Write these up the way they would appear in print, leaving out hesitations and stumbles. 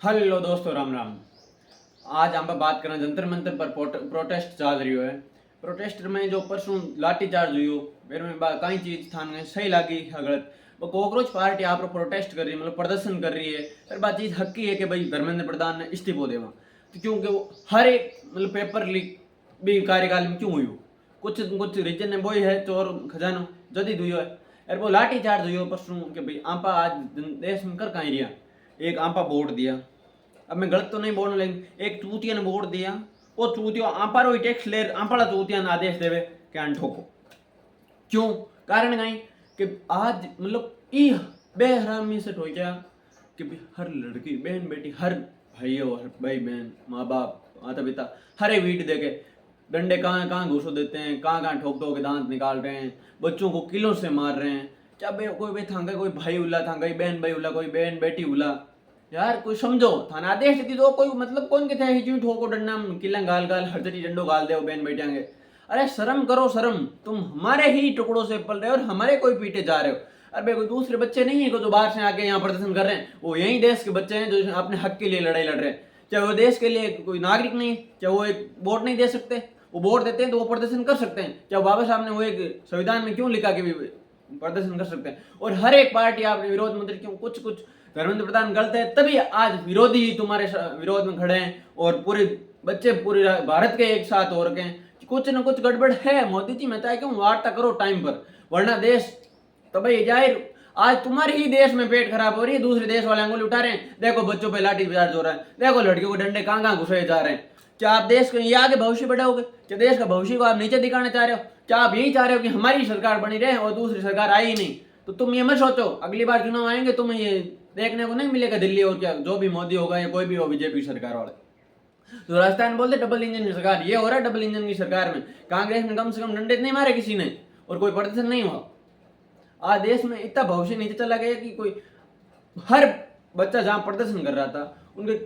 Hello दोस्तों, राम राम। आज हम बात करना जंतर मंतर पर प्रोटेस्ट चल रही है। प्रोटेस्ट में जो परसों लाठी चार्ज हुई हो, मेरे में कई चीज थाने सही लगी है गलत। वो कॉकरोच पार्टी आप प्रोटेस्ट कर रही है, मतलब प्रदर्शन कर रही है। फिर बात चीज हक की है कि भाई धर्मेंद्र प्रधान ने इस्तीफो देवा, तो क्योंकि वो हर एक मतलब पेपर लीक भी कार्यकाल में क्यों हुई हो, कुछ कुछ रीजन ने वो ही है चोर खजानो जदी हुई है। और वो लाठी चार्ज हुई हो परसों कि भाई आपा आज देश में कर कहीं रिया। एक आपा वोट दिया, अब मैं गलत तो नहीं बोलने, लेकिन एक चूतिया ने वोट दिया। वो चूतिया आपारो ही टैक्स ले, आपाड़ा चूतिया ने आदेश देवे कि अन ठोको। क्यों? कारण कहीं कि आज मतलब ई बेहरामी से हो गया कि हर लड़की बहन बेटी, हर भाइयों, हर भाई बहन, माँ बाप, माता पिता, हर एक वीट देके डंडे कहाँ कहाँ घुसो देते हैं, कहाँ कहाँ ठोक ठोक के दांत निकाल रहे हैं, बच्चों को किलों से मार रहे हैं। क्या कोई भी थांगा, कोई भाई उला थांगा, बहन भाई उला, कोई बहन बेटी उला। यार कोई समझो, थाना आदेश दी तो कोई मतलब कौन के थे हिजू ठोको डंडा किला गाल गाल हर जटी डंडो गाल दे बहन बेटियांगे। अरे शर्म करो शर्म, तुम हमारे ही टुकड़ों से पल रहे हो और हमारे कोई पीटे जा रहे हो। अरे कोई दूसरे बच्चे नहीं है जो बाहर से आके यहाँ प्रदर्शन कर रहे हैं, वो यही देश के बच्चे हैं जो अपने हक के लिए लड़ाई लड़ रहे हैं। चाहे वो देश के लिए कोई नागरिक नहीं, चाहे वो एक वोट नहीं दे सकते, वो वोट देते हैं तो वो प्रदर्शन कर सकते हैं। चाहे बाबा साहब ने वो एक संविधान में क्यों लिखा कि प्रदर्शन कर सकते हैं। और हर एक पार्टी आपने विरोध मंत्री क्यों कुछ कुछ धर्मेंद्र प्रधान गलत है, तभी आज विरोधी ही तुम्हारे विरोध में खड़े हैं और पूरे बच्चे पूरे भारत के एक साथ हो रखे हैं। कुछ न कुछ गड़बड़ है। मोदी जी मैं क्यों वार्ता करो टाइम पर, वरना देश तभी जाहिर। आज तुम्हारे ही देश में पेट खराब हो रही है, दूसरे देश वाले अंगुली उठा रहे हैं, देखो बच्चों पे लाठी चार्ज हो रहा है, देखो लड़कियों को डंडे कहाँ कहाँ घुसाए जा रहे हैं। क्या आप देश को ये आगे भविष्य बढ़ाओगे? क्या देश का भविष्य को आप नीचे दिखाना चाह रहे हो? क्या आप यही चाह रहे हो कि हमारी सरकार बनी रहे और दूसरी सरकार आई ही नहीं? तो तुम ये मत सोचो अगली बार चुनाव आएंगे तुम्हें ये देखने को नहीं मिलेगा दिल्ली और क्या जो भी मोदी होगा या कोई भी हो बीजेपी सरकार वाले। तो राजस्थान बोलते डबल इंजन की सरकार, ये हो रहा है डबल इंजन की सरकार में। कांग्रेस ने कम से कम डंडे नहीं मारे किसी ने और कोई प्रदर्शन नहीं हुआ। आज देश में इतना भविष्य नीचे चला गया कि कोई हर बच्चा जहां प्रदर्शन कर रहा था उनके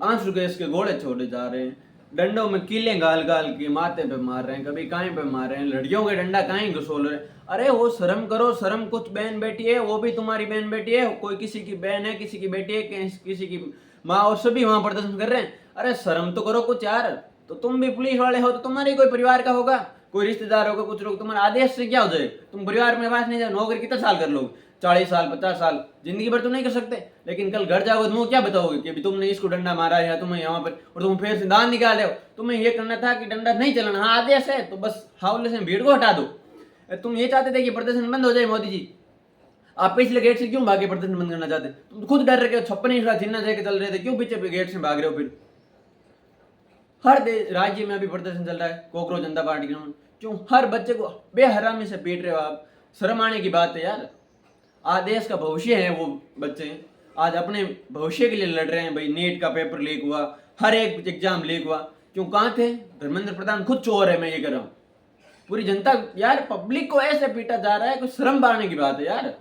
आंसू गैस के गोले छोड़े जा रहे हैं, डंडों में कीले गाल गाल के माथे पे मार रहे हैं, कभी काई पे मार रहे हैं, लड़कियों के डंडा काई घसोल रहे हैं। अरे वो शर्म करो शर्म, कुछ बहन बेटी है वो भी तुम्हारी बहन बेटी है, कोई किसी की बहन है, किसी की बेटी है, किसी की माँ, और सभी वहां प्रदर्शन कर रहे हैं। अरे शर्म तो करो कुछ यार। तो तुम भी पुलिस वाले हो तो तुम्हारे कोई परिवार का होगा, कोई रिश्तेदार होगा, कुछ लोग तुम्हारे आदेश से क्या हो जाए? तुम परिवार में पास नहीं जाओ, नौकरी कितना साल कर लोगे? 40 साल 50 साल, जिंदगी भर तो नहीं कर सकते। लेकिन कल घर जाओगे तो क्या बताओगे कि अभी तुमने इसको डंडा मारा है या तुम्हें यहाँ पर, और तुम फिर से दान निकाले हो। तुम्हें ये करना था कि डंडा नहीं चलाना, हाँ आदेश है तो बस हावले से भीड़ को हटा दो। तुम ये चाहते थे कि प्रदर्शन बंद हो जाए मोदी जी, आप पिछले गेट से क्यों भागे? प्रदर्शन बंद करना चाहते? तुम खुद डर रहे 56 चिन्ह लेके चल रहे थे, क्यों पीछे गेट से भाग रहे हो? फिर हर राज्य में अभी प्रदर्शन चल रहा है कॉकरोच जनता पार्टी के नाम। क्यों हर बच्चे को बेहरामी से पीट रहे हो आप? शर्म आने की बात है यार। आज देश का भविष्य है वो बच्चे, आज अपने भविष्य के लिए लड़ रहे हैं। भाई नीट का पेपर लीक हुआ, हर एक एग्जाम लीक हुआ, क्यों कहाँ थे? धर्मेंद्र प्रधान खुद चोर है, मैं ये कह रहा हूँ। पूरी जनता यार, पब्लिक को ऐसे पीटा जा रहा है, कुछ शर्म पाने की बात है यार।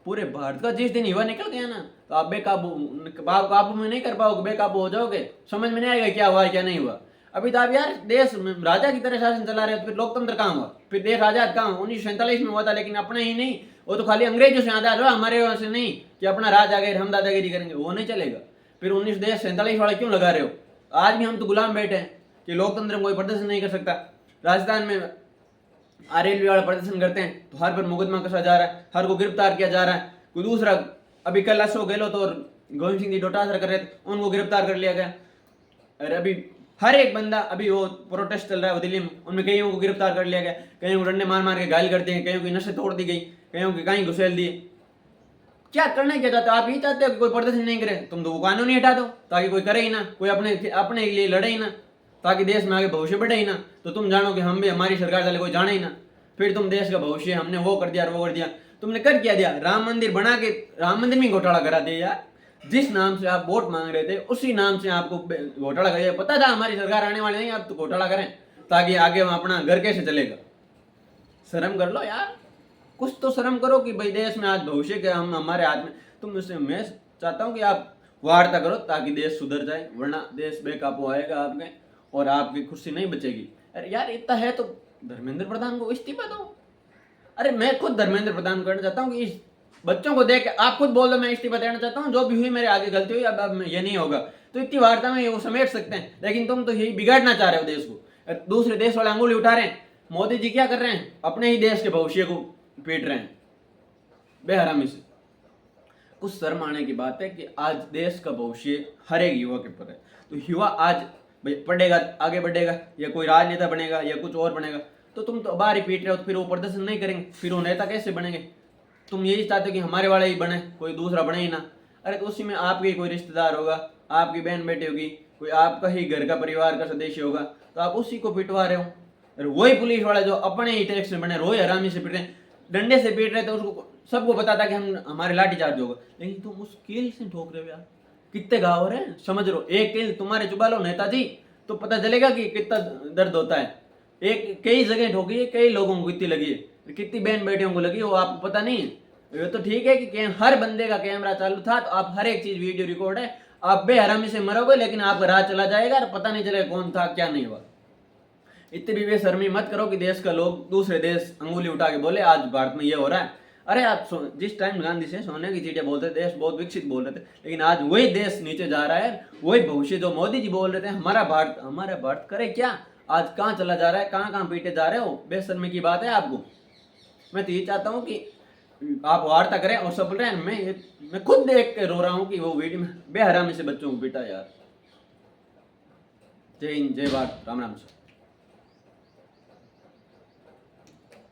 पूरे भारत का जिस दिन युवा निकल गया ना, तो आप काबू में नहीं कर पाओगे, बेकाबू हो जाओगे, समझ में नहीं आएगा क्या हुआ क्या नहीं हुआ। अभी तो आप यार देश में राजा की तरह शासन चला रहे हो, तो फिर लोकतंत्र कहाँ हुआ? फिर देश आजाद कहाँ? 1947 में हुआ था, लेकिन अपना ही नहीं, वो तो खाली अंग्रेजों से आजाद हुआ, हमारे वहां से नहीं कि अपना राज आ गए हम दादागिरी करेंगे, वो नहीं चलेगा। फिर 1947 वाले क्यों लगा रहे हो? आज भी हम तो गुलाम बैठे हैं कि लोकतंत्र में कोई प्रदर्शन नहीं कर सकता। राजस्थान में आरएलवी वाला प्रदर्शन करते हैं तो हर पर मुकदमा कसा जा रहा है, हर को गिरफ्तार किया जा रहा है। कोई दूसरा अभी कल अशोक गहलोत और गोविंद सिंह जी डोटासरा कर रहे थे, उनको गिरफ्तार कर लिया गया। अरे अभी हर एक बंदा, अभी वो प्रोटेस्ट चल रहा है वो दिल्ली में, उनमें कईयों को गिरफ्तार कर लिया गया, कईयों को डंडे मार मार के घायल कर दिए, कईयों की नशे तोड़ दी गई, कईयों की कहीं घुसेल दिए। क्या करना क्या चाहते हो आप? ये चाहते हो कि कोई प्रदर्शन नहीं करे, तुम तो वो कानून ही हटा दो ताकि कोई करे ही ना, कोई अपने अपने लिए लड़े ही ना, ताकि देश में आगे भविष्य बढ़े ही ना। तो तुम जानो कि हम भी, हमारी सरकार चले, कोई जाने ही ना। फिर तुम देश का भविष्य हमने वो कर दिया वो कर दिया। तुमने कर क्या दिया? राम मंदिर बना के राम मंदिर में घोटाला करा दिया यार। जिस नाम से आप वोट मांग रहे थे उसी नाम से आपको घोटाला कर दिया। पता था हमारी सरकार आने वाली नहीं, आप तो घोटाला करें ताकि आगे हम अपना घर कैसे चलेगा। शर्म कर लो यार, कुछ तो शर्म करो कि भाई देश में आज भविष्य के हम हमारे हाथ में। तुम उससे मैं चाहता हूँ कि आप वार्ता करो ताकि देश सुधर जाए, वरना देश बेकाबू आएगा आपके और आपकी खुशी नहीं बचेगी। अरे यार इतना है तो धर्मेंद्र प्रधान को इस्तीफा दो। अरे मैं खुद धर्मेंद्र प्रधान करना चाहता हूँ कि इस बच्चों को देख के आप खुद बोल दो मैं इस्तीफा देना चाहता हूँ, जो भी हुई मेरे आगे गलती हुई, अब ये नहीं होगा, तो इतनी वार्ता में ये वो समेट सकते हैं। लेकिन तुम तो यही बिगाड़ना चाह रहे हो देश को, दूसरे देश वाले अंगुली उठा रहे हैं। मोदी जी क्या कर रहे हैं, अपने ही देश के भविष्य को पीट रहे हैं बेहरामी से। कुछ शर्म आने की बात है कि आज देश का भविष्य हर एक युवा के ऊपर है। तो युवा आज पढ़ेगा, आगे बढ़ेगा, या कोई राजनेता बनेगा या कुछ और बनेगा, तो तुम तो बाहर ही पीट रहे हो, तो फिर वो प्रदर्शन नहीं करेंगे, फिर वो नेता कैसे बनेंगे? तुम यही चाहते हो कि हमारे वाले ही बने, कोई दूसरा बने ही ना। अरे तो उसी में आपके कोई रिश्तेदार होगा, आपकी बहन बेटी होगी, कोई आपका ही घर का परिवार का सदस्य होगा, तो आप उसी को पिटवा रहे हो। अरे वही पुलिस वाला जो अपने ही टैक्स में बने, रोज हरामी से पीट रहे हैं, डंडे से पीट रहे, तो उसको सबको पता था कि हम हमारे लाठीचार्ज होगा, लेकिन तुम उस कील से ठोक रहे हो यार। कितने घाव हो रहे हैं समझ लो, एक कील तुम्हारे चुबा लो नेताजी, तो पता चलेगा कि कितना दर्द होता है। एक कई जगह ठोकी है, कई लोगों को कितनी लगी है, कितनी बहन बेटियों को लगी, वो आपको पता नहीं है। ये तो ठीक है कि हर बंदे का कैमरा चालू था, तो आप हर एक चीज वीडियो रिकॉर्ड है, आप बेहरामी से मरोगे, लेकिन आपका राह चला जाएगा और पता नहीं चलेगा कौन था क्या नहीं हुआ। इतनी भी बेशर्मी मत करो कि देश का लोग दूसरे देश अंगुली उठा के बोले आज भारत में ये हो रहा है। अरे आप जिस टाइम गांधी से सोने की चीजें बोलते थे, देश बहुत विकसित बोल रहे थे, लेकिन आज वही देश नीचे जा रहा है। वही भविष्य जो मोदी जी बोल रहे थे, हमारा भारत करे क्या, आज कहाँ चला जा रहा है, कहाँ कहाँ पीटे जा रहे हो। बेशर्मी की बात है आपको। मैं तो ये चाहता हूँ कि आप वार्ता करें और सफल रहें। मैं खुद देख के रो रहा हूँ कि वो वीडियो में बेहरामी से बच्चों को पीटा यार। जय हिंद, जय भारत, राम राम।